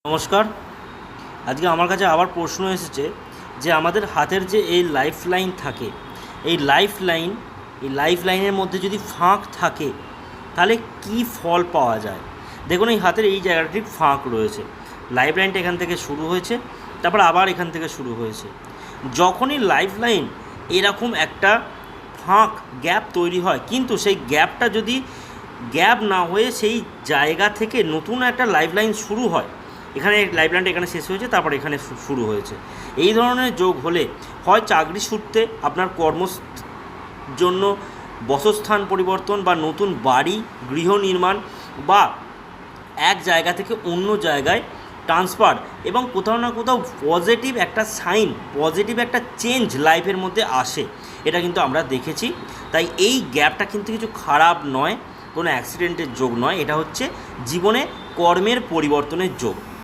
নমস্কার। আজকে আমার কাছে আবার প্রশ্ন এসেছে যে আমাদের হাতের যে এই লাইফ লাইন থাকে, এই লাইফ লাইনের মধ্যে যদি ফাঁক থাকে তাহলে কি ফল পাওয়া যায়। দেখুন, এই হাতের এই জায়গাটি ফাঁক রয়েছে, লাইফ লাইনটা এখান থেকে শুরু হয়েছে, তারপর আবার এখান থেকে শুরু হয়েছে। যখনই লাইফ লাইন এরকম একটা ফাঁক গ্যাপ তৈরি হয়, কিন্তু সেই গ্যাপটা যদি গ্যাপ না হয়ে সেই জায়গা থেকে নতুন একটা লাইফ লাইন শুরু হয়, এখানে লাইফ লাইনটা এখানে শেষ হয়েছে, তারপর এখানে শুরু হয়েছে, এই ধরনের যোগ হলে হয় চাকরি সূত্রে আপনার জন্য বাসস্থান পরিবর্তন বা নতুন বাড়ি গৃহ নির্মাণ বা এক জায়গা থেকে অন্য জায়গায় ট্রান্সফার, এবং কোথাও না কোথাও পজিটিভ একটা সাইন, পজিটিভ একটা চেঞ্জ লাইফের মধ্যে আসে। এটা কিন্তু আমরা দেখেছি। তাই এই গ্যাপটা কিন্তু কিছু খারাপ নয়, কোনো অ্যাক্সিডেন্টের যোগ নয়, এটা হচ্ছে জীবনে কর্মের পরিবর্তনের যোগ।